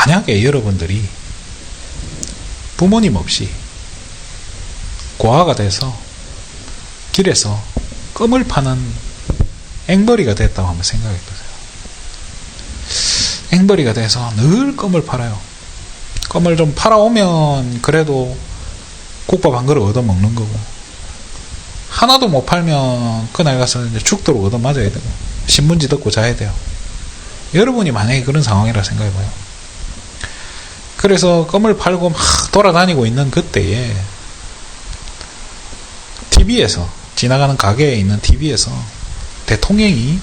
만약에 여러분들이 부모님 없이 고아가 돼서 길에서 껌을 파는 앵벌이가 됐다고 한번 생각해 보세요. 앵벌이가 돼서 늘 껌을 팔아요. 껌을 좀 팔아오면 그래도 국밥 한 그릇 얻어 먹는 거고, 하나도 못 팔면 그날 가서 이제 죽도록 얻어 맞아야 되고, 신문지 듣고 자야 돼요. 여러분이 만약에 그런 상황이라 생각해봐요. 그래서 껌을 팔고 막 돌아다니고 있는 그때에 TV에서, 지나가는 가게에 있는 TV에서 대통령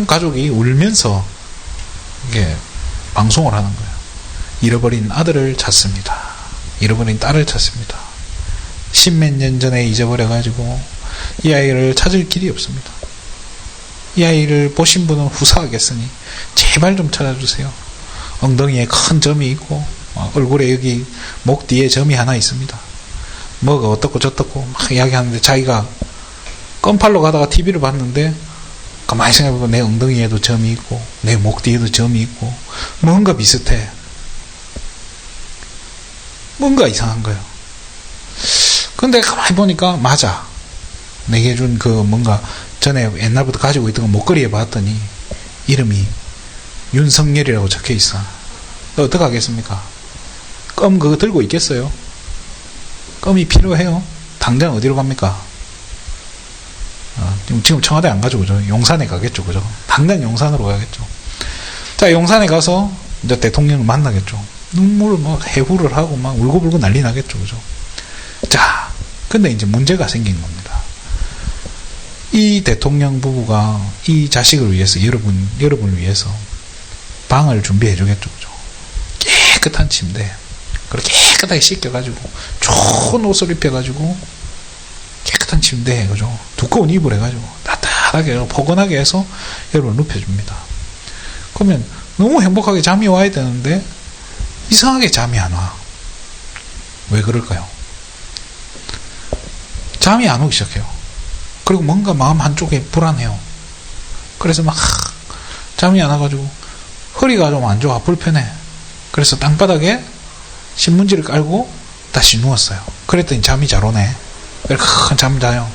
가족이 울면서 이게 방송을 하는 거예요. 잃어버린 아들을 찾습니다. 잃어버린 딸을 찾습니다. 십몇 년 전에 잊어버려가지고 이 아이를 찾을 길이 없습니다. 이 아이를 보신 분은 후사하겠으니 제발 좀 찾아주세요. 엉덩이에 큰 점이 있고 얼굴에 여기 목 뒤에 점이 하나 있습니다. 뭐가 어떻고 저떻고 막 이야기하는데, 자기가 껌팔로 가다가 TV를 봤는데 가만히 생각해보면 내 엉덩이에도 점이 있고 내 목 뒤에도 점이 있고 뭔가 비슷해. 뭔가 이상한 거예요. 근데 가만히 보니까 맞아. 내게 준 그 뭔가 전에 옛날부터 가지고 있던 거 목걸이에 봤더니 이름이 윤석열이라고 적혀 있어. 어떡 하겠습니까? 껌 그거 들고 있겠어요? 껌이 필요해요? 당장 어디로 갑니까? 지금 청와대 안 가죠, 그죠? 용산에 가겠죠, 그죠? 당장 용산으로 가겠죠. 자, 용산에 가서 이제 대통령을 만나겠죠. 눈물을 막 해후를 하고 막 울고불고 난리 나겠죠, 그죠? 자, 근데 이제 문제가 생긴 겁니다. 이 대통령 부부가 이 자식을 위해서, 여러분을 위해서 방을 준비해 주겠죠, 그죠? 깨끗한 침대, 그렇게 깨끗하게 씻겨가지고 좋은 옷을 입혀가지고 깨끗한 침대에, 그죠? 두꺼운 이불 해가지고 따뜻하게 포근하게 해서 여러분을 눕혀줍니다. 그러면 너무 행복하게 잠이 와야 되는데 이상하게 잠이 안 와. 왜 그럴까요? 잠이 안 오기 시작해요. 그리고 뭔가 마음 한쪽에 불안해요. 그래서 막 잠이 안 와가지고 허리가 좀 안 좋아, 불편해. 그래서 땅바닥에 신문지를 깔고 다시 누웠어요. 그랬더니 잠이 잘 오네. 이렇게 큰 잠을 자요.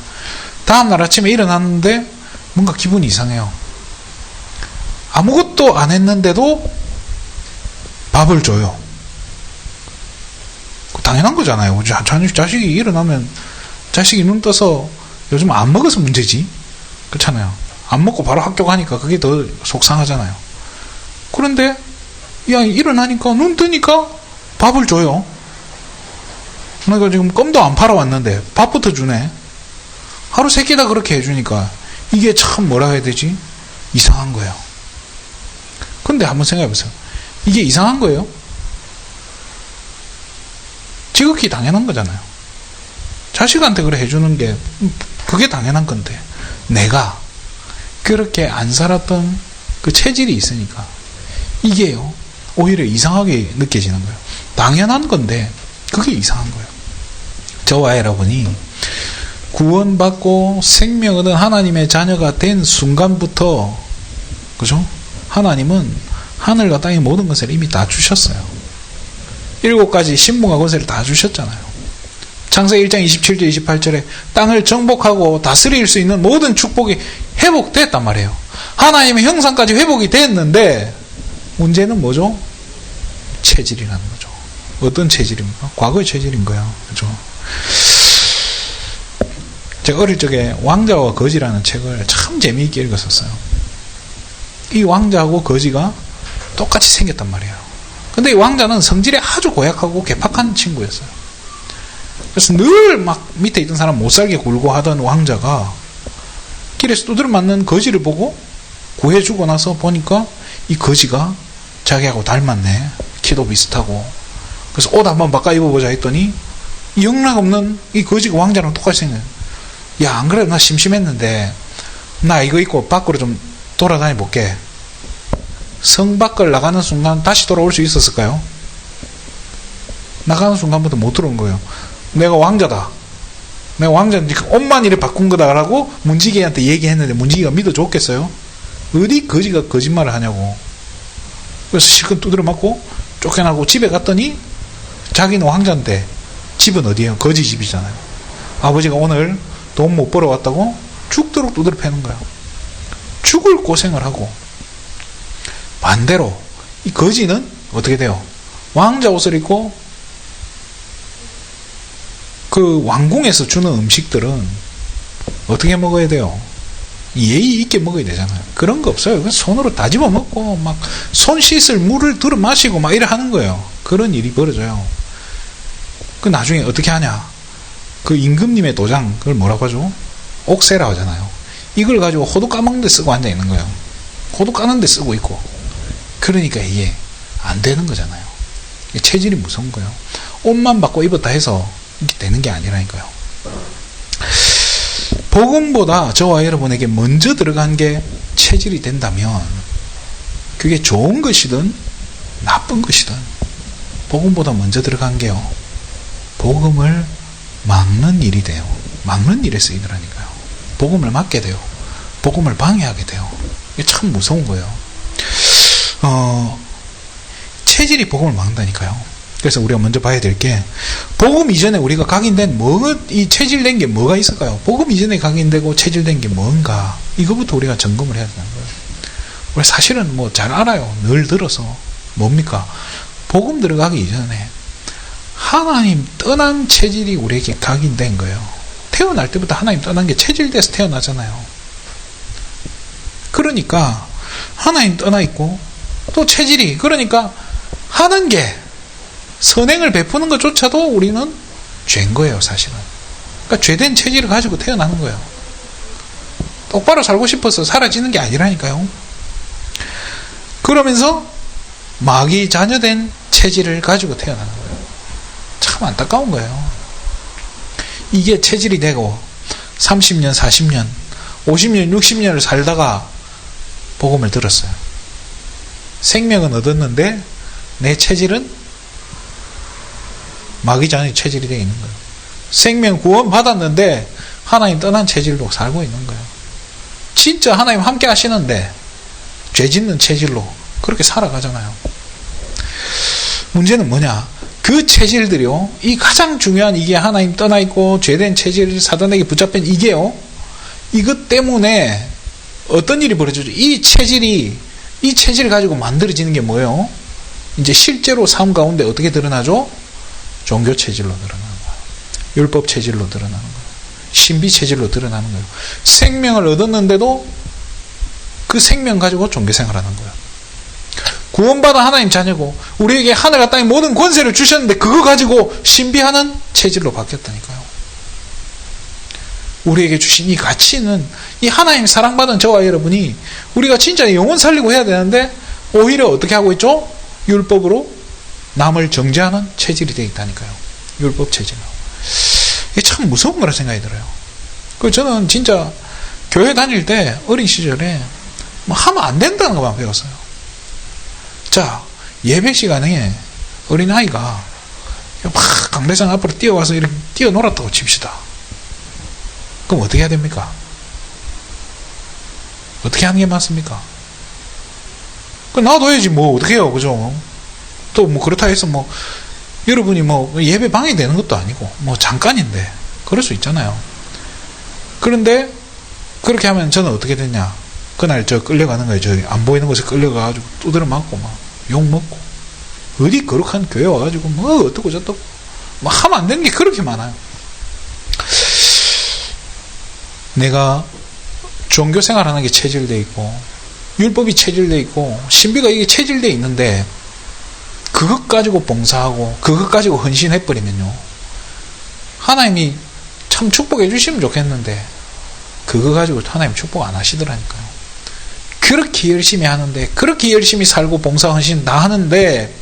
다음날 아침에 일어났는데 뭔가 기분이 이상해요. 아무것도 안 했는데도 밥을 줘요. 당연한 거잖아요. 자식이 일어나면, 자식이 눈 떠서 요즘 안 먹어서 문제지. 그렇잖아요. 안 먹고 바로 학교 가니까 그게 더 속상하잖아요. 그런데 야, 일어나니까 눈 뜨니까 밥을 줘요. 내가 지금 껌도 안 팔아왔는데 밥부터 주네. 하루 세 끼 다 그렇게 해주니까 이게 참 뭐라 해야 되지? 이상한 거예요. 근데 한번 생각해보세요. 이게 이상한 거예요? 지극히 당연한 거잖아요. 자식한테 그래 해주는 게 그게 당연한 건데, 내가 그렇게 안 살았던 그 체질이 있으니까 이게요 오히려 이상하게 느껴지는 거예요. 당연한 건데 그게 이상한 거예요. 저와 여러분이 구원받고 생명 얻은 하나님의 자녀가 된 순간부터, 그죠? 하나님은 하늘과 땅의 모든 것을 이미 다 주셨어요. 7가지 신분과 권세를 다 주셨잖아요. 창세기 1장 27절 28절에 땅을 정복하고 다스릴 수 있는 모든 축복이 회복됐단 말이에요. 하나님의 형상까지 회복이 됐는데 문제는 뭐죠? 체질이라는 거죠. 어떤 체질입니까? 과거의 체질인 거야. 그죠? 제가 어릴 적에 왕자와 거지라는 책을 참 재미있게 읽었었어요. 이 왕자하고 거지가 똑같이 생겼단 말이에요. 근데 이 왕자는 성질이 아주 고약하고 괴팍한 친구였어요. 그래서 늘 막 밑에 있던 사람 못살게 굴고 하던 왕자가 길에서 두드려 맞는 거지를 보고 구해주고 나서 보니까 이 거지가 자기하고 닮았네. 키도 비슷하고. 그래서 옷 한번 바꿔 입어보자 했더니 이 영락없는 이 거지가 왕자랑 똑같이 생겨요. 야, 안 그래도 나 심심했는데 나 이거 입고 밖으로 좀 돌아다니 볼게. 성 밖을 나가는 순간 다시 돌아올 수 있었을까요? 나가는 순간부터 못 들어온 거예요. 내가 왕자다. 내가 왕자니까 옷만 이래 바꾼 거다라고 문지기한테 얘기했는데 문지기가 믿어줬겠어요? 어디 거지가 거짓말을 하냐고. 그래서 실컷 두드려 맞고 쫓겨나고 집에 갔더니 자기는 왕자인데 집은 어디예요? 거지 집이잖아요. 아버지가 오늘 돈 못 벌어왔다고 죽도록 두드려 패는 거야. 죽을 고생을 하고, 반대로 이 거지는 어떻게 돼요? 왕자 옷을 입고 그 왕궁에서 주는 음식들은 어떻게 먹어야 돼요? 예의 있게 먹어야 되잖아요. 그런 거 없어요. 그냥 손으로 다집어 먹고 막 손 씻을 물을 들어 마시고 막 이래 하는 거예요. 그런 일이 벌어져요. 그 나중에 어떻게 하냐? 그 임금님의 도장, 그걸 뭐라고 하죠? 옥새라고 하잖아요. 이걸 가지고 호두 까먹는 데 쓰고 앉아 있는 거예요. 호두 까는 데 쓰고 있고. 그러니까 이게 안 되는 거잖아요. 체질이 무서운 거예요. 옷만 바꿔 입었다 해서 이게 되는 게 아니라니까요. 복음보다 저와 여러분에게 먼저 들어간 게 체질이 된다면 그게 좋은 것이든 나쁜 것이든 복음보다 먼저 들어간 게요, 복음을 막는 일이 돼요. 막는 일에 쓰이더라니까요. 복음을 막게 돼요. 복음을 방해하게 돼요. 이게 참 무서운 거예요. 체질이 복음을 막는다니까요. 그래서 우리가 먼저 봐야 될 게, 복음 이전에 우리가 각인된 이 체질된 게 뭐가 있을까요? 복음 이전에 각인되고 체질된 게 뭔가, 이거부터 우리가 점검을 해야 되는 거예요. 우리 사실은 뭐 잘 알아요. 늘 들어서. 뭡니까? 복음 들어가기 이전에 하나님 떠난 체질이 우리에게 각인된 거예요. 태어날 때부터 하나님 떠난 게 체질돼서 태어나잖아요. 그러니까 하나님 떠나 있고 또 체질이, 그러니까 하는 게, 선행을 베푸는 것조차도 우리는 죄인 거예요, 사실은. 그러니까 죄된 체질을 가지고 태어나는 거예요. 똑바로 살고 싶어서 사라지는 게 아니라니까요. 그러면서 마귀 자녀된 체질을 가지고 태어나는 거예요. 참 안타까운 거예요. 이게 체질이 되고 30년, 40년, 50년, 60년을 살다가 복음을 들었어요. 생명은 얻었는데 내 체질은 마귀 자녀의 체질이 되어 있는 거예요. 생명 구원 받았는데 하나님 떠난 체질로 살고 있는 거예요. 진짜 하나님 함께 하시는데 죄 짓는 체질로 그렇게 살아가잖아요. 문제는 뭐냐? 그 체질들이요, 이 가장 중요한, 이게 하나님 떠나 있고 죄된 체질, 사단에게 붙잡힌 이게요, 이것 때문에 어떤 일이 벌어지죠? 이 체질을 가지고 만들어지는 게 뭐예요? 이제 실제로 삶 가운데 어떻게 드러나죠? 종교 체질로 드러나는 거예요. 율법 체질로 드러나는 거예요. 신비 체질로 드러나는 거예요. 생명을 얻었는데도 그 생명 가지고 종교 생활하는 거예요. 구원받아 하나님 자녀고 우리에게 하늘과 땅의 모든 권세를 주셨는데 그거 가지고 신비하는 체질로 바뀌었다니까요. 우리에게 주신 이 가치는, 이 하나님 사랑받은 저와 여러분이 우리가 진짜 영혼 살리고 해야 되는데 오히려 어떻게 하고 있죠? 율법으로 남을 정죄하는 체질이 되어 있다니까요. 율법 체질로. 이게 참 무서운 거라 생각이 들어요. 저는 진짜 교회 다닐 때 어린 시절에 뭐 하면 안 된다는 것만 배웠어요. 자, 예배 시간에 어린아이가 막 강대상 앞으로 뛰어와서 이렇게 뛰어놀았다고 칩시다. 그럼 어떻게 해야 됩니까? 어떻게 하는 게 맞습니까? 놔둬야지 뭐 어떻게 해요, 그죠? 또 뭐 그렇다 해서 뭐 여러분이 뭐 예배 방해되는 것도 아니고 뭐 잠깐인데 그럴 수 있잖아요. 그런데 그렇게 하면 저는 어떻게 됐냐? 그날 저 끌려가는 거예요. 저 안 보이는 곳에 끌려가가지고 두드려 맞고 막 욕 먹고, 어디 거룩한 교회 와가지고 뭐 어떻고 저떻고 뭐 하면 안 되는 게 그렇게 많아요. 내가 종교 생활하는 게 체질되어 있고 율법이 체질되어 있고 신비가 이게 체질되어 있는데 그것 가지고 봉사하고 그것 가지고 헌신해버리면요, 하나님이 참 축복해 주시면 좋겠는데 그거 가지고 하나님 축복 안 하시더라니까요. 그렇게 열심히 하는데, 그렇게 열심히 살고 봉사 헌신 다 하는데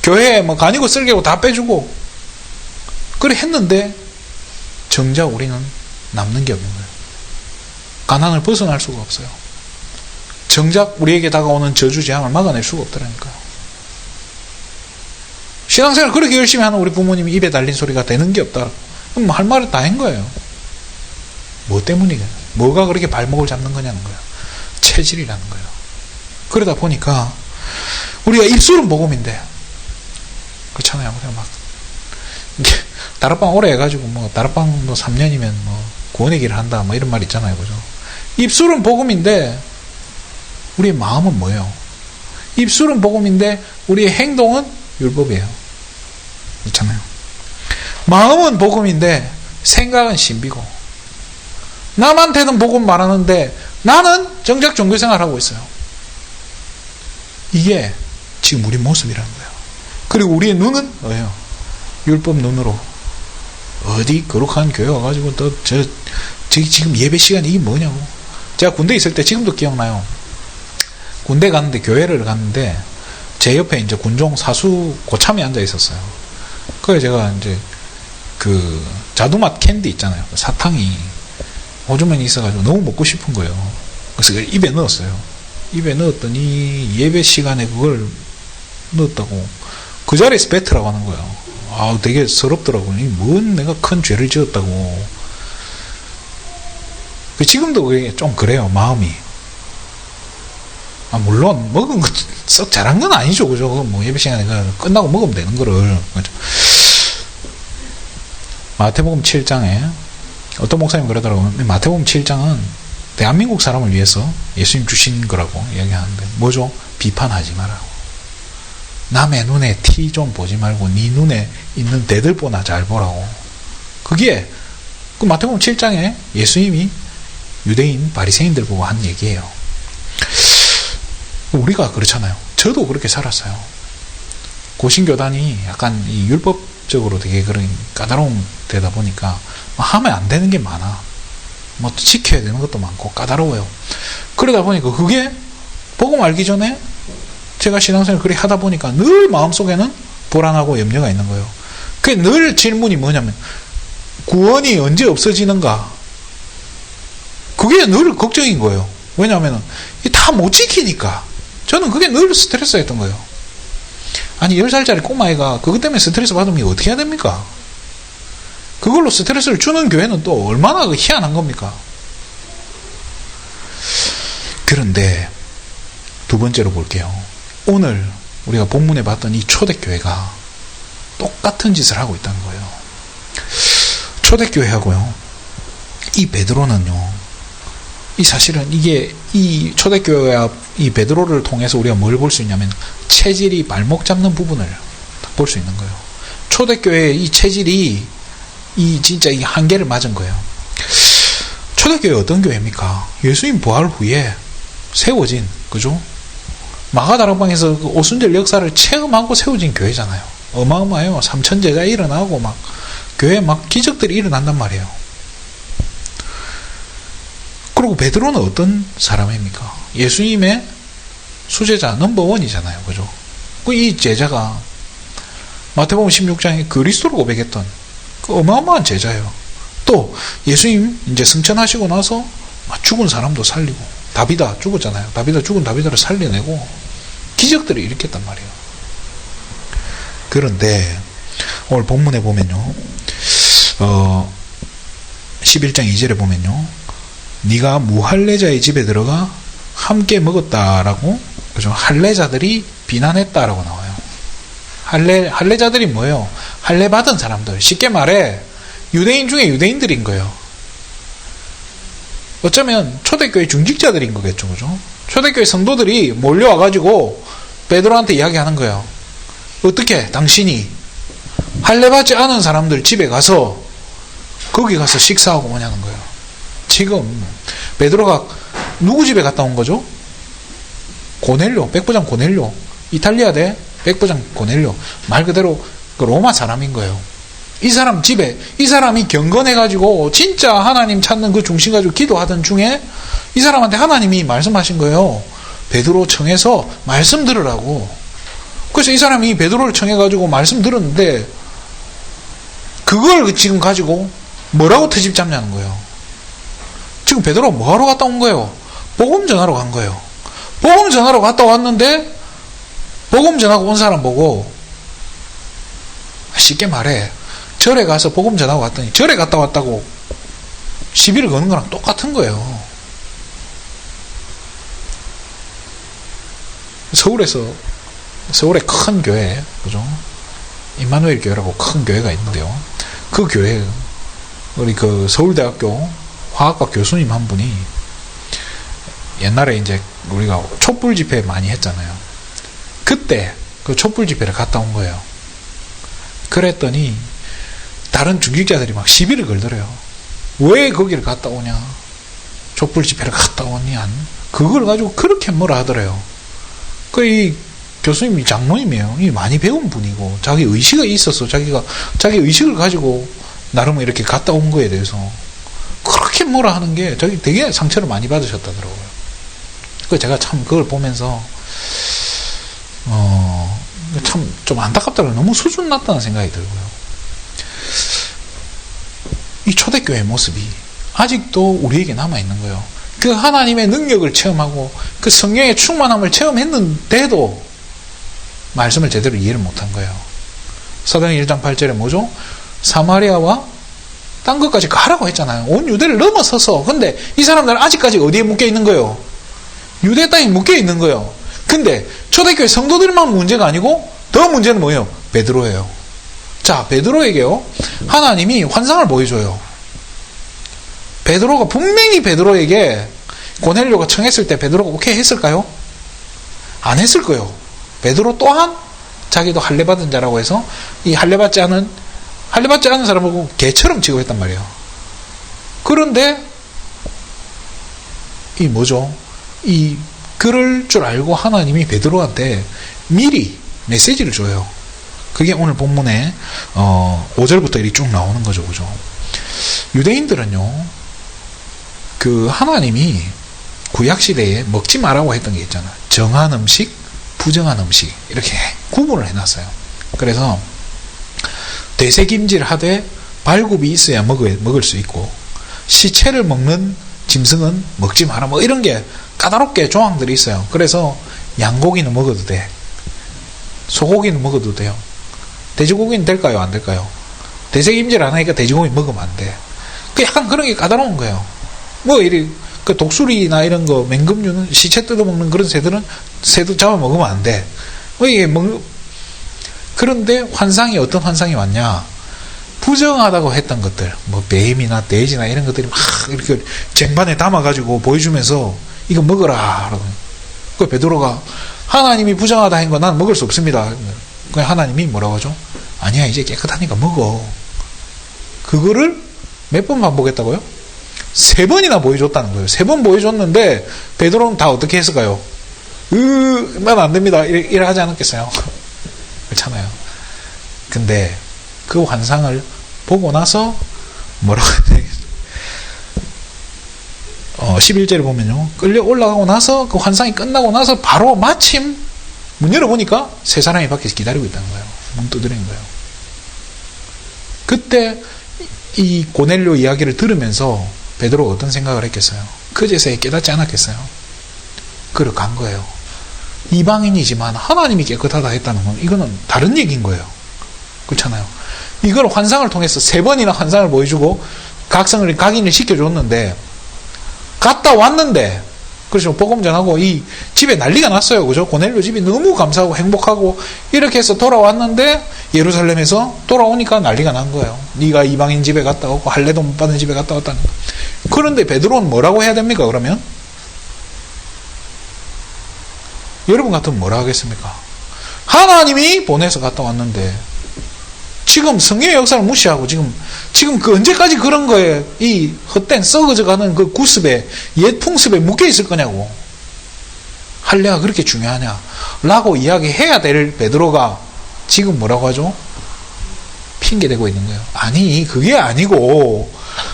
교회에 뭐 간이고 쓸개고 다 빼주고 그래 했는데 정작 우리는 남는 게 없는 거예요. 가난을 벗어날 수가 없어요. 정작 우리에게 다가오는 저주 재앙을 막아낼 수가 없더라니까요. 신앙생활 그렇게 열심히 하는 우리 부모님이 입에 달린 소리가 되는 게 없다. 그럼 할 말을 다 한 거예요. 뭐 때문이냐? 뭐가 그렇게 발목을 잡는 거냐는 거예요. 체질이라는 거예요. 그러다 보니까 우리가 입술은 복음인데. 그렇잖아요. 그냥 막 다락방 오래 해가지고 뭐 다락방 뭐 3년이면 뭐 구원의 길을 한다 뭐 이런 말 있잖아요. 그죠? 입술은 복음인데 우리의 마음은 뭐예요? 입술은 복음인데 우리의 행동은 율법이에요. 그렇잖아요. 마음은 복음인데 생각은 신비고, 남한테는 복음 말하는데 나는 정작 종교생활을 하고 있어요. 이게 지금 우리 모습이라는 거예요. 그리고 우리의 눈은 뭐예요? 율법 눈으로 어디 거룩한 교회 와가지고 저기 지금 예배 시간이 이게 뭐냐고. 제가 군대 있을 때 지금도 기억나요. 군대 갔는데, 교회를 갔는데 제 옆에 이제 군종 사수 고참이 앉아 있었어요. 그래서 제가 이제 그 자두맛 캔디 있잖아요. 사탕이 호주머니 있어가지고 너무 먹고 싶은 거예요. 그래서 그걸 입에 넣었어요. 입에 넣었더니 예배 시간에 그걸 넣었다고 그 자리에서 뱉으라고 하는 거예요. 아, 되게 서럽더라고요. 뭔 내가 큰 죄를 지었다고. 지금도 그게 좀 그래요, 마음이. 물론 먹은 것 썩 잘한 건 아니죠, 그죠? 뭐 예배 시간에 끝나고 먹으면 되는 거를. 그죠? 마태복음 7장에 어떤 목사님 그러더라고요. 마태복음 7장은 대한민국 사람을 위해서 예수님 주신 거라고 이야기하는데, 뭐죠? 비판하지 말라고. 남의 눈에 티 좀 보지 말고 네 눈에 있는 대들보나 잘 보라고. 그게 그 마태복음 7장에 예수님이 유대인 바리새인들 보고 한 얘기예요. 우리가 그렇잖아요. 저도 그렇게 살았어요. 고신교단이 약간 이 율법적으로 되게 그런 까다로운 데다 보니까 하면 안 되는 게 많아. 뭐 지켜야 되는 것도 많고 까다로워요. 그러다 보니까 그게 복음 알기 전에 제가 신앙생활을 그렇게 하다 보니까 늘 마음속에는 불안하고 염려가 있는 거예요. 그게 늘 질문이 뭐냐면, 구원이 언제 없어지는가? 그게 늘 걱정인 거예요. 왜냐하면 다 못 지키니까. 저는 그게 늘 스트레스였던 거예요. 아니 10살짜리 꼬마애가 그것 때문에 스트레스 받으면 어떻게 해야 됩니까? 그걸로 스트레스를 주는 교회는 또 얼마나 희한한 겁니까? 그런데 두 번째로 볼게요. 오늘 우리가 본문에 봤던 이 초대교회가 똑같은 짓을 하고 있다는 거예요. 초대교회하고요, 이 베드로는요, 이 사실은 이게 이 초대교회와 이 베드로를 통해서 우리가 뭘 볼 수 있냐면, 체질이 발목 잡는 부분을 볼 수 있는 거예요. 초대교회의 이 체질이 진짜 이 한계를 맞은 거예요. 초대교회 어떤 교회입니까? 예수님 부활 후에 세워진, 그죠? 마가다락방에서 그 오순절 역사를 체험하고 세워진 교회잖아요. 어마어마해요. 3천 제자 일어나고 막 교회에 막 기적들이 일어난단 말이에요. 그리고 베드로는 어떤 사람입니까? 예수님의 수제자 넘버원이잖아요. 그죠? 이 제자가 마태복음 16장에 그리스도를 고백했던 그 어마어마한 제자예요. 또 예수님 이제 승천하시고 나서 죽은 사람도 살리고, 다비다 죽었잖아요. 죽은 다비다를 살려내고 기적들을 일으켰단 말이에요. 그런데 오늘 본문에 보면요, 11장 2절에 보면요, 네가 무할례자의 집에 들어가 함께 먹었다라고, 그죠? 할례자들이 비난했다라고 나와요. 할례자들이 뭐예요? 할례 받은 사람들. 쉽게 말해 유대인 중에 유대인들인 거예요. 어쩌면 초대교회 중직자들인 거겠죠, 그죠? 초대교회 성도들이 몰려와가지고 베드로한테 이야기하는 거예요. 어떻게 당신이 할례 받지 않은 사람들 집에 가서 거기 가서 식사하고 뭐냐는 거예요. 지금 베드로가 누구 집에 갔다 온 거죠? 고넬료, 백부장 고넬료. 이탈리아대 백부장 고넬료. 말 그대로 그 로마 사람인 거예요. 이 사람 집에, 이 사람이 경건해가지고 진짜 하나님 찾는 그 중심 가지고 기도하던 중에 이 사람한테 하나님이 말씀하신 거예요. 베드로 청해서 말씀 들으라고. 그래서 이 사람이 베드로를 청해가지고 말씀 들었는데, 그걸 지금 가지고 뭐라고 트집 잡냐는 거예요. 지금 베드로가 뭐하러 갔다 온 거예요? 복음 전하러 간 거예요. 복음 전하러 갔다 왔는데, 복음 전하고 온 사람 보고, 쉽게 말해, 절에 가서 복음 전하고 왔더니 절에 갔다 왔다고 시비를 거는 거랑 똑같은 거예요. 서울에서 서울에 큰 교회, 그죠? 임마누엘 교회라고 큰 교회가 있는데요. 그 교회, 우리 그 서울대학교 화학과 교수님 한 분이 옛날에 이제 우리가 촛불 집회 많이 했잖아요. 그때 그 촛불 집회를 갔다 온 거예요. 그랬더니 다른 중직자들이 막 시비를 걸더래요. 왜 거기를 갔다 오냐? 촛불 집회를 갔다 오냐? 그걸 가지고 그렇게 뭐라 하더래요. 이 교수님이 장로님이에요. 많이 배운 분이고 자기 의식이 있어서 자기 의식을 가지고 나름 이렇게 갔다 온 거에 대해서 그렇게 뭐라 하는 게 자기 되게 상처를 많이 받으셨다더라고요. 제가 참 그걸 보면서 참 좀 안타깝더라고요. 너무 수준 낮다는 생각이 들고요. 이 초대교회 모습이 아직도 우리에게 남아있는 거예요. 그 하나님의 능력을 체험하고 그 성령의 충만함을 체험했는데도 말씀을 제대로 이해를 못한 거예요. 사도행전 1장 8절에 뭐죠? 사마리아와 딴 것까지 가라고 했잖아요. 온 유대를 넘어서서. 근데 이 사람들은 아직까지 어디에 묶여 있는 거예요? 유대 땅에 묶여 있는 거예요. 근데 초대교회 성도들만 문제가 아니고 더 문제는 뭐예요? 베드로예요. 자, 베드로에게요, 하나님이 환상을 보여줘요. 베드로가 분명히 베드로에게 고넬료가 청했을 때 베드로가 오케이 했을까요? 안 했을 거예요. 베드로 또한 자기도 할례받은 자라고 해서 이 할례받지 않은 사람을 보고 개처럼 취급했단 말이에요. 그런데 이 뭐죠? 이 그럴 줄 알고 하나님이 베드로한테 미리 메시지를 줘요. 그게 오늘 본문에 5절부터 이렇게 쭉 나오는 거죠. 그죠? 유대인들은요, 그 하나님이 구약시대에 먹지 말라고 했던 게 있잖아요. 정한 음식, 부정한 음식 이렇게 구분을 해놨어요. 그래서 되새김질 하되 발굽이 있어야 먹을 수 있고, 시체를 먹는 짐승은 먹지 마라, 뭐 이런 게 까다롭게 조항들이 있어요. 그래서 양고기는 먹어도 돼, 소고기는 먹어도 돼요. 돼지고기는 될까요? 안 될까요? 되새김질 안 하니까 돼지고기 먹으면 안 돼. 그 약간 그런 게 까다로운 거예요. 뭐 이리 그 독수리나 이런 거, 맹금류는 시체 뜯어먹는 그런 새도 잡아먹으면 안 돼. 뭐 이게 그런데 환상이 어떤 환상이 왔냐? 부정하다고 했던 것들, 뭐 뱀이나 돼지나 이런 것들이 막 이렇게 쟁반에 담아가지고 보여주면서 이거 먹어라. 그 베드로가 하나님이 부정하다 한 거 난 먹을 수 없습니다. 그 하나님이 뭐라고 하죠? 아니야, 이제 깨끗하니까 먹어. 그거를 몇 번 반복했다고요? 3번이나 보여줬다는 거예요. 3번 보여줬는데 베드로는 다 어떻게 했을까요? 난 안 됩니다. 이래 하지 않았겠어요? 그렇잖아요. 근데 그 환상을 보고 나서 뭐라고 해야 11절에 보면요, 끌려 올라가고 나서 그 환상이 끝나고 나서 바로 마침 문 열어보니까 3사람이 밖에서 기다리고 있다는 거예요. 문 두드리는 거예요. 그때 이 고넬료 이야기를 들으면서 베드로가 어떤 생각을 했겠어요? 그제서야 깨닫지 않았겠어요? 그러 간 거예요. 이방인이지만 하나님이 깨끗하다 했다는 건 이거는 다른 얘기인 거예요. 그렇잖아요. 이걸 환상을 통해서 3번이나 환상을 보여주고 각인을 시켜줬는데, 갔다 왔는데, 그렇죠. 복음 전하고 이 집에 난리가 났어요. 그죠? 고넬료 집이 너무 감사하고 행복하고 이렇게 해서 돌아왔는데, 예루살렘에서 돌아오니까 난리가 난 거예요. 네가 이방인 집에 갔다 오고 할례도 못 받은 집에 갔다 왔다는 거. 그런데 베드로는 뭐라고 해야 됩니까? 그러면 여러분 같으면 뭐라 하겠습니까? 하나님이 보내서 갔다 왔는데 지금 성령의 역사를 무시하고 지금 그 언제까지 그런 거에 이 헛된 썩어져가는 그 구습에, 옛 풍습에 묶여 있을 거냐고. 할례가 그렇게 중요하냐 라고 이야기해야 될 베드로가 지금 뭐라고 하죠? 핑계대고 있는 거예요. 아니, 그게 아니고,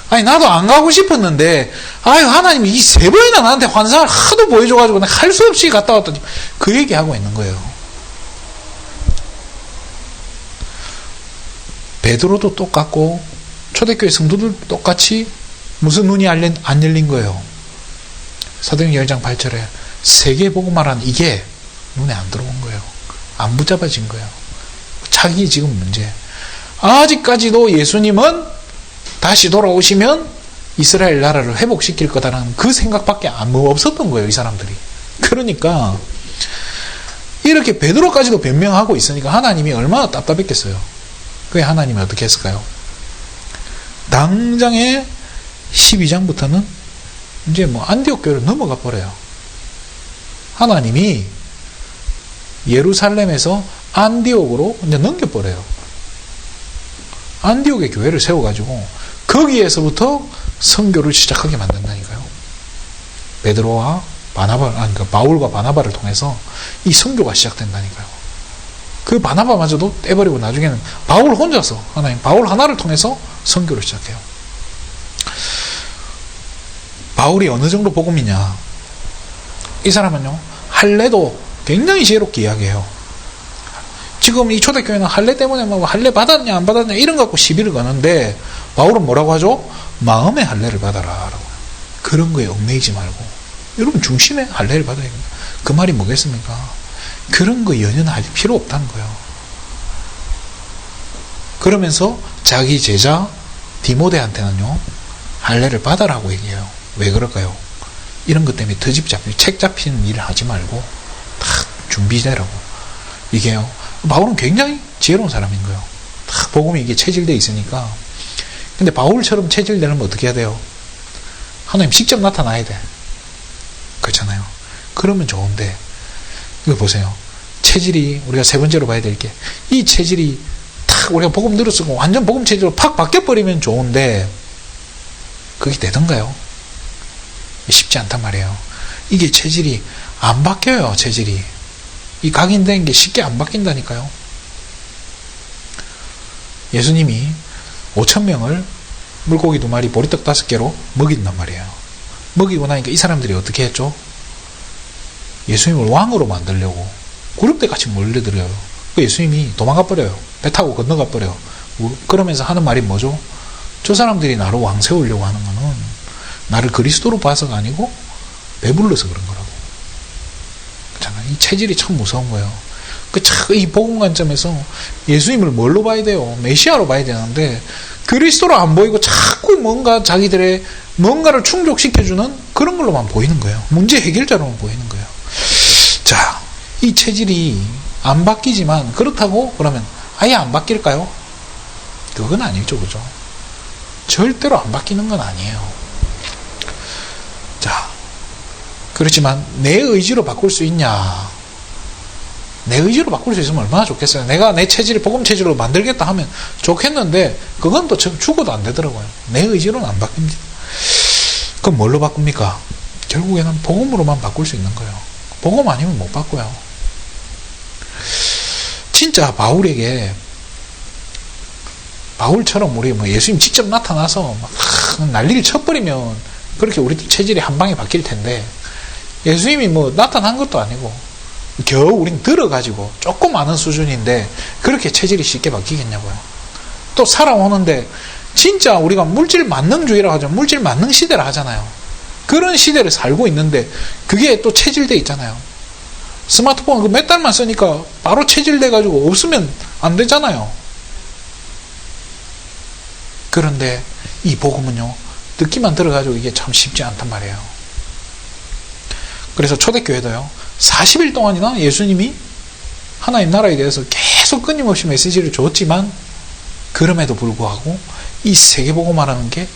아니 나도 안 가고 싶었는데 하나님이 이 3번이나 나한테 환상을 하도 보여줘가지고 내가 할 수 없이 갔다 왔더니, 그 얘기하고 있는 거예요. 베드로도 똑같고 초대교회 성도들도 똑같이 무슨 눈이 안 열린 거예요? 사도행전 10장 8절에 세계복음화란 이게 눈에 안 들어온 거예요. 안 붙잡아진 거예요. 자기 지금 문제. 아직까지도 예수님은 다시 돌아오시면 이스라엘 나라를 회복시킬 거다라는 그 생각밖에 아무 없었던 거예요, 이 사람들이. 그러니까 이렇게 베드로까지도 변명하고 있으니까 하나님이 얼마나 답답했겠어요. 그게 하나님이 어떻게 했을까요? 당장에 12장부터는 이제 뭐 안디옥 교회로 넘어가 버려요. 하나님이 예루살렘에서 안디옥으로 이제 넘겨버려요. 안디옥의 교회를 세워가지고 거기에서부터 선교를 시작하게 만든다니까요. 베드로와 그러니까 바울과 바나바를 통해서 이 선교가 시작된다니까요. 그 바나바마저도 떼버리고 나중에는 바울 혼자서 바울 하나를 통해서 선교를 시작해요. 바울이 어느 정도 복음이냐? 이 사람은요, 할례도 굉장히 지혜롭게 이야기해요. 지금 이 초대교회는 할례 때문에 뭐 할례 받았냐 안 받았냐 이런 거 갖고 시비를 거는데 바울은 뭐라고 하죠? 마음의 할례를 받아라 라고. 그런 거에 얽매이지 말고 여러분 중심에 할례를 받아야 됩니다. 그 말이 뭐겠습니까? 그런 거 연연할 필요 없다는 거예요. 그러면서 자기 제자 디모데한테는요, 할례를 받아라고 얘기해요. 왜 그럴까요? 이런 것 때문에 책 잡히는 일을 하지 말고 다 준비되라고. 이게요, 바울은 굉장히 지혜로운 사람인 거예요. 다 복음이 이게 체질되어 있으니까. 근데 바울처럼 체질되려면 어떻게 해야 돼요? 하나님 직접 나타나야 돼. 그렇잖아요. 그러면 좋은데, 이거 보세요. 체질이, 우리가 세 번째로 봐야 될 게, 이 체질이 탁 우리가 복음 들었고 완전 복음 체질로 팍 바뀌어버리면 좋은데, 그게 되던가요? 쉽지 않단 말이에요. 이게 체질이 안 바뀌어요. 체질이. 이 각인된 게 쉽게 안 바뀐다니까요. 예수님이 5,000명을 물고기 2마리 보리떡 5개로 먹인단 말이에요. 먹이고 나니까 이 사람들이 어떻게 했죠? 예수님을 왕으로 만들려고 구름대 같이 몰려들어요. 예수님이 도망가 버려요. 배 타고 건너가 버려요. 그러면서 하는 말이 뭐죠? 저 사람들이 나를 왕 세우려고 하는 거는 나를 그리스도로 봐서가 아니고 배불러서 그런 거라고. 그렇잖아요. 이 체질이 참 무서운 거예요. 이 복음 관점에서 예수님을 뭘로 봐야 돼요? 메시아로 봐야 되는데 그리스도로 안 보이고 자꾸 뭔가 자기들의 뭔가를 충족시켜주는 그런 걸로만 보이는 거예요. 문제 해결자로만 보이는 거예요. 자, 이 체질이 안 바뀌지만 그렇다고 그러면 아예 안 바뀔까요? 그건 아니죠. 그죠? 절대로 안 바뀌는 건 아니에요. 자, 그렇지만 내 의지로 바꿀 수 있냐? 내 의지로 바꿀 수 있으면 얼마나 좋겠어요. 내가 내 체질을 복음 체질로 만들겠다 하면 좋겠는데 그건 또 죽어도 안 되더라고요. 내 의지로는 안 바뀝니다. 그럼 뭘로 바꿉니까? 결국에는 복음으로만 바꿀 수 있는 거예요. 복음 아니면 못 바꿔요. 진짜 바울에게 바울처럼 우리 뭐 예수님 직접 나타나서 막 난리를 쳐버리면 그렇게 우리 체질이 한 방에 바뀔 텐데 예수님이 뭐 나타난 것도 아니고 겨우 우린 들어가지고 조금 아는 수준인데 그렇게 체질이 쉽게 바뀌겠냐고요. 또 살아오는데 진짜 우리가 물질 만능주의라고 하죠. 물질 만능 시대라 하잖아요. 그런 시대를 살고 있는데 그게 또 체질돼 있잖아요. 스마트폰 몇 달만 쓰니까 바로 체질돼 가지고 없으면 안 되잖아요. 그런데 이 복음은요, 듣기만 들어가지고 이게 참 쉽지 않단 말이에요. 그래서 초대교회도요, 40일 동안이나 예수님이 하나님 나라에 대해서 계속 끊임없이 메시지를 줬지만 그럼에도 불구하고 이 세계복음화라는 게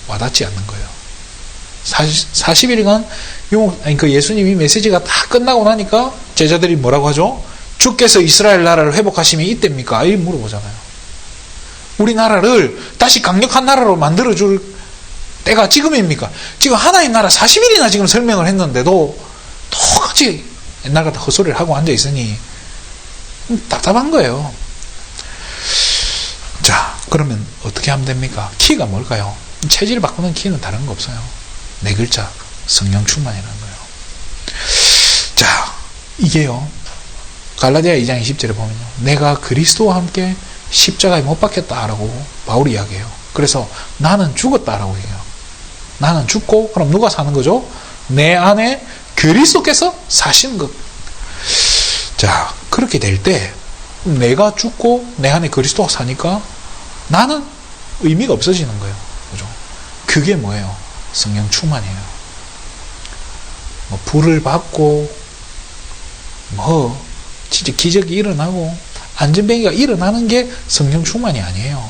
와닿지 않는 거예요. 40일간 그 예수님이 메시지가 다 끝나고 나니까 제자들이 뭐라고 하죠? 주께서 이스라엘 나라를 회복하시면 이때입니까? 이렇게 물어보잖아요. 우리나라를 다시 강력한 나라로 만들어줄 때가 지금입니까? 지금 하나님 나라 40일이나 지금 설명을 했는데도 똑같이 옛날 같은 헛소리를 하고 앉아있으니 답답한 거예요. 자, 그러면 어떻게 하면 됩니까? 키가 뭘까요? 체질 바꾸는 키는 다른 거 없어요. 4글자, 성령 충만이라는 거예요. 자, 이게요, 갈라디아 2장 20절에 보면요, 내가 그리스도와 함께 십자가에 못 박혔다라고 바울이 이야기해요. 그래서 나는 죽었다라고 얘기해요. 나는 죽고 그럼 누가 사는 거죠? 내 안에 그리스도께서 사시는 것. 자, 그렇게 될 때 내가 죽고 내 안에 그리스도가 사니까 나는 의미가 없어지는 거예요. 그죠? 그게 뭐예요? 성령 충만이에요. 뭐 불을 받고 뭐 진짜 기적이 일어나고 안전뱅이가 일어나는 게 성령 충만이 아니에요.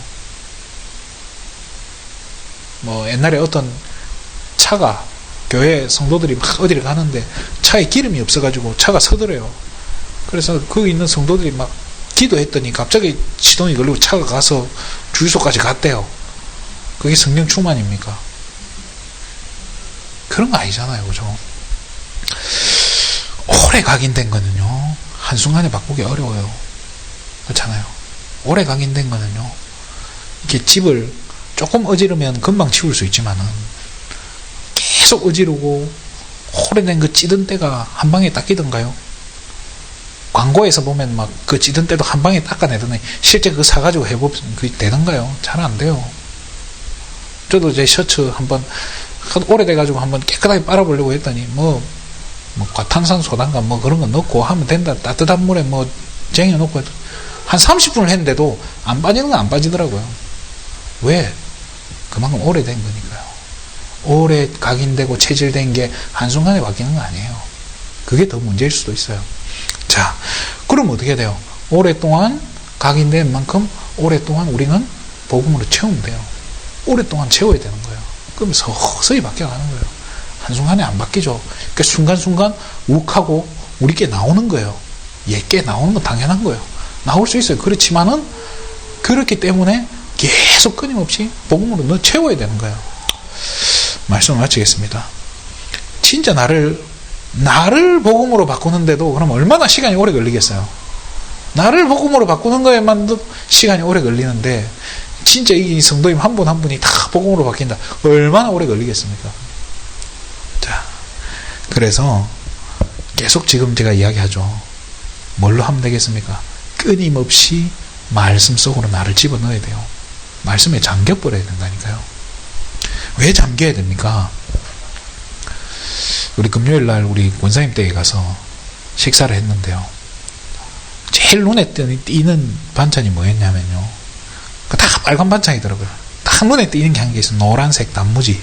뭐 옛날에 어떤 차가 교회 성도들이 막 어디를 가는데 차에 기름이 없어가지고 차가 서더래요. 그래서 거기 있는 성도들이 막 기도했더니 갑자기 시동이 걸리고 차가 가서 주유소까지 갔대요. 그게 성령 충만입니까? 그런 거 아니잖아요. 그죠? 오래 각인된 거는요, 한순간에 바꾸기 어려워요. 그렇잖아요. 오래 각인된 거는요, 이렇게 집을 조금 어지르면 금방 치울 수 있지만은, 계속 어지르고, 오래된 그 찌든 때가 한 방에 닦이던가요? 광고에서 보면 막 그 찌든 때도 한 방에 닦아내더니, 실제 그거 사가지고 해보면 그게 되던가요? 잘 안 돼요. 저도 제 셔츠 한번, 오래돼가지고 한번 깨끗하게 빨아보려고 했더니, 과탄산소단가 그런 거 넣고 하면 된다. 따뜻한 물에 쟁여놓고 해도 한 30분을 했는데도 안 빠지는 건 안 빠지더라고요. 왜? 그만큼 오래된 거니까요. 오래 각인되고 체질된 게 한순간에 바뀌는 거 아니에요. 그게 더 문제일 수도 있어요. 자, 그럼 어떻게 돼요? 오랫동안 각인된 만큼 오랫동안 우리는 복음으로 채우면 돼요. 오랫동안 채워야 되는 거예요. 그럼 서서히 바뀌어가는 거예요. 한순간에 안 바뀌죠. 그러니까 순간순간 욱하고 우리께 나오는 거예요. 얘께 나오는 건 당연한 거예요. 나올 수 있어요. 그렇지만은 그렇기 때문에 계속 끊임없이 복음으로 너 채워야 되는 거예요. 말씀을 마치겠습니다. 진짜 나를 복음으로 바꾸는데도 그럼 얼마나 시간이 오래 걸리겠어요. 나를 복음으로 바꾸는 거에만도 시간이 오래 걸리는데 진짜 이 성도님 한 분 한 분이 다 복음으로 바뀐다. 얼마나 오래 걸리겠습니까? 자, 그래서 계속 지금 제가 이야기하죠. 뭘로 하면 되겠습니까? 끊임없이 말씀 속으로 나를 집어넣어야 돼요. 말씀에 잠겨버려야 된다니까요. 왜 잠겨야 됩니까? 우리 금요일날 우리 권사님 댁에 가서 식사를 했는데요. 제일 눈에 띄는 반찬이 뭐였냐면요. 다 빨간 반찬이더라고요. 딱 눈에 띄는 게 한 개 있어요. 노란색 단무지.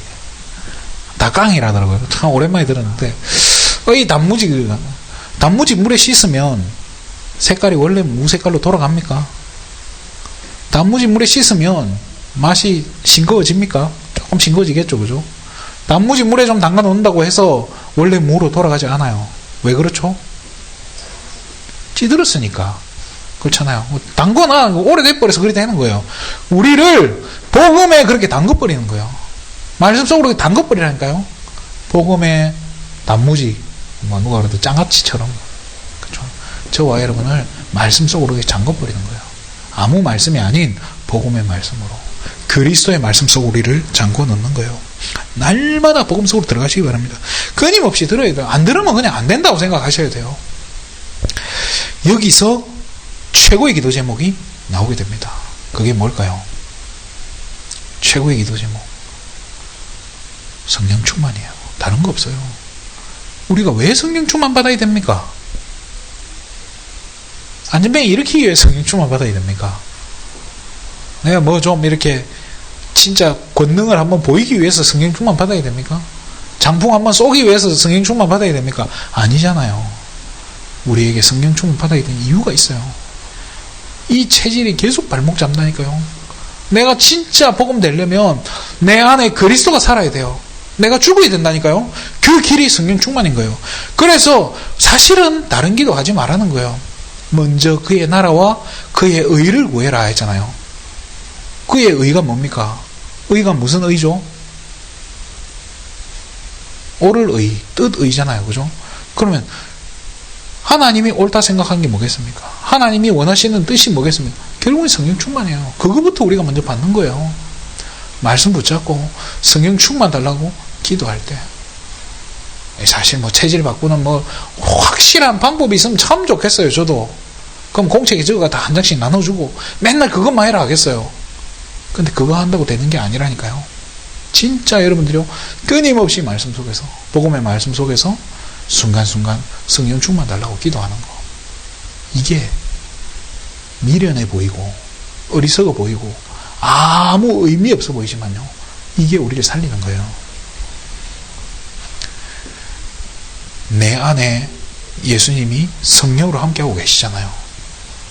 닭강이라더라고요. 참 오랜만에 들었는데, 이 단무지 물에 씻으면 색깔이 원래 무 색깔로 돌아갑니까? 단무지 물에 씻으면 맛이 싱거워집니까? 조금 싱거워지겠죠, 그죠? 단무지 물에 좀 담가 놓는다고 해서 원래 무로 돌아가지 않아요. 왜 그렇죠? 찌들었으니까. 그렇잖아요. 담거나 오래돼버려서 그렇게 되는 거예요. 우리를 복음에 그렇게 담궈버리는 거예요. 말씀 속으로 담궈버리라니까요. 복음의 단무지, 누가 그래도 장아찌처럼, 그렇죠? 저와 여러분을 말씀 속으로 잠궈버리는 거예요. 아무 말씀이 아닌 복음의 말씀으로, 그리스도의 말씀 속으로 우리를 잠궈 넣는 거예요. 날마다 복음 속으로 들어가시기 바랍니다. 끊임없이 들어야 돼요. 안 들으면 그냥 안 된다고 생각하셔야 돼요. 여기서 최고의 기도 제목이 나오게 됩니다. 그게 뭘까요? 최고의 기도 제목, 성령 충만이에요. 다른 거 없어요. 우리가 왜 성령 충만 받아야 됩니까? 안전뱅이 일으키기 위해 성령 충만 받아야 됩니까? 내가 좀 이렇게 진짜 권능을 한번 보이기 위해서 성령 충만 받아야 됩니까? 장풍 한번 쏘기 위해서 성령 충만 받아야 됩니까? 아니잖아요. 우리에게 성령 충만 받아야 되는 이유가 있어요. 이 체질이 계속 발목 잡는다니까요. 내가 진짜 복음 되려면 내 안에 그리스도가 살아야 돼요. 내가 죽어야 된다니까요. 그 길이 성령 충만인 거예요. 그래서 사실은 다른 기도하지 말라는 거예요. 먼저 그의 나라와 그의 의를 구해라 했잖아요. 그의 의가 뭡니까? 의가 무슨 의죠? 옳을 의, 뜻 의잖아요. 그죠? 그러면 하나님이 옳다 생각한 게 뭐겠습니까? 하나님이 원하시는 뜻이 뭐겠습니까? 결국은 성령 충만이에요. 그거부터 우리가 먼저 받는 거예요. 말씀 붙잡고 성령 충만 달라고 기도할 때. 사실 체질 바꾸는 확실한 방법이 있으면 참 좋겠어요. 저도. 그럼 공책에 저거가 다 한 장씩 나눠주고 맨날 그것만 해라 하겠어요. 근데 그거 한다고 되는 게 아니라니까요. 진짜 여러분들이요, 끊임없이 말씀 속에서, 복음의 말씀 속에서 순간순간 성령 충만 달라고 기도하는 거. 이게 미련해 보이고 어리석어 보이고 아무 의미 없어 보이지만요, 이게 우리를 살리는 거예요. 내 안에 예수님이 성령으로 함께하고 계시잖아요.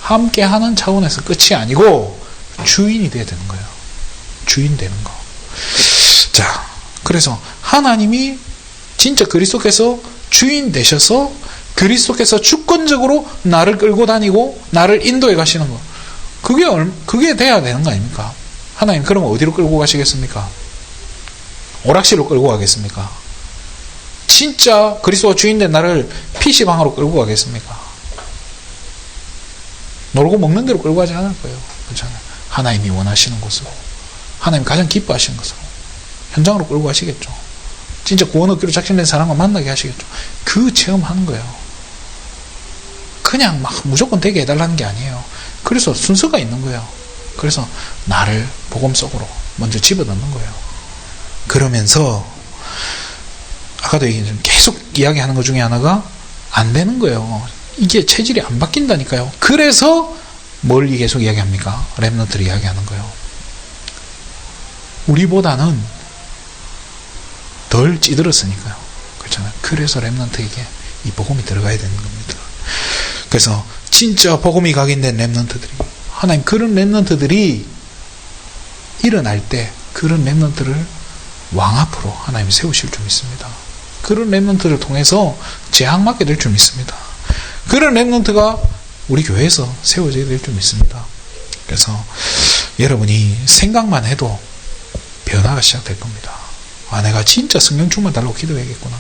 함께하는 차원에서 끝이 아니고 주인이 돼야 되는 거예요. 주인 되는 거. 자, 그래서 하나님이 진짜 그리스도께서 주인 되셔서 그리스도께서 주권적으로 나를 끌고 다니고 나를 인도해 가시는 거. 그게 돼야 되는 거 아닙니까? 하나님 그러면 어디로 끌고 가시겠습니까? 오락실로 끌고 가겠습니까? 진짜 그리스도가 주인된 나를 PC방으로 끌고 가겠습니까? 놀고 먹는 대로 끌고 가지 않을 거예요. 그렇잖아요. 하나님이 원하시는 곳으로, 하나님 가장 기뻐하시는 곳으로, 현장으로 끌고 가시겠죠. 진짜 구원 얻기로 작정된 사람과 만나게 하시겠죠. 그 체험하는 거예요. 그냥 막 무조건 되게 해달라는 게 아니에요. 그래서 순서가 있는 거예요. 그래서 나를 복음 속으로 먼저 집어넣는 거예요. 그러면서 아까도 계속 이야기하는 것 중에 하나가 안 되는 거예요. 이게 체질이 안 바뀐다니까요. 그래서 뭘 계속 이야기합니까? 렘넌트를 이야기하는 거예요. 우리보다는 덜 찌들었으니까요. 그렇잖아요. 그래서 렘넌트에게 이 복음이 들어가야 되는 겁니다. 그래서 진짜 복음이 각인된 렘넌트들이, 하나님 그런 렘넌트들이 일어날 때 그런 렘넌트를 왕 앞으로 하나님이 세우실 줄 믿습니다. 그런 렘넌트를 통해서 재앙맞게 될 줄 믿습니다. 그런 렘넌트가 우리 교회에서 세워져야 될 줄 믿습니다. 그래서 여러분이 생각만 해도 변화가 시작될 겁니다. 아, 내가 진짜 성령 충만 달라고 기도해야겠구나.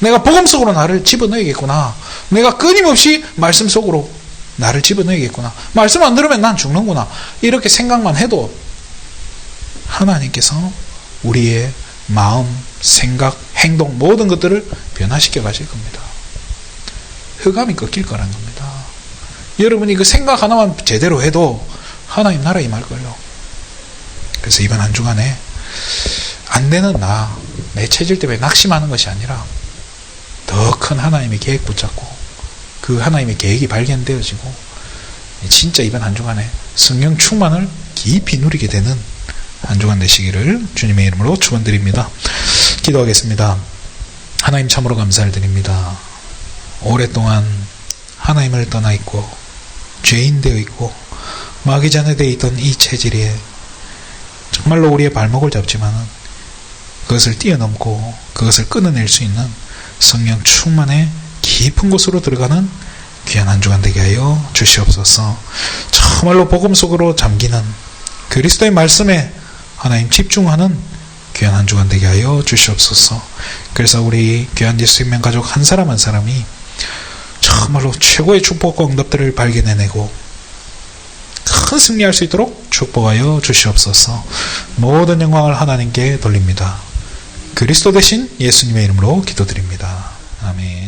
내가 복음 속으로 나를 집어넣어야겠구나. 내가 끊임없이 말씀 속으로 나를 집어넣어야겠구나. 말씀 안 들으면 난 죽는구나. 이렇게 생각만 해도 하나님께서 우리의 마음, 생각, 행동 모든 것들을 변화시켜 가실 겁니다. 흑암이 꺾일 거라는 겁니다. 여러분이 그 생각 하나만 제대로 해도 하나님 나라 임할걸요. 그래서 이번 한 주간에 안 되는 내 체질 때문에 낙심하는 것이 아니라 더 큰 하나님의 계획 붙잡고 그 하나님의 계획이 발견되어지고 진짜 이번 한 주간에 성령 충만을 깊이 누리게 되는 한 주간 되시기를 주님의 이름으로 축원드립니다. 기도하겠습니다. 하나님 참으로 감사를 드립니다. 오랫동안 하나님을 떠나 있고 죄인 되어 있고 마귀 잔에 되어 있던 이 체질에 정말로 우리의 발목을 잡지만 그것을 뛰어넘고 그것을 끊어낼 수 있는 성령 충만의 깊은 곳으로 들어가는 귀한 한 주간 되게 하여 주시옵소서. 정말로 복음 속으로 잠기는 그리스도의 말씀에 하나님 집중하는 귀한 한 주간 되게 하여 주시옵소서. 그래서 우리 귀한 예수님의 가족 한 사람 한 사람이 정말로 최고의 축복과 응답들을 발견해내고 큰 승리할 수 있도록 축복하여 주시옵소서. 모든 영광을 하나님께 돌립니다. 그리스도 대신 예수님의 이름으로 기도드립니다. 아멘.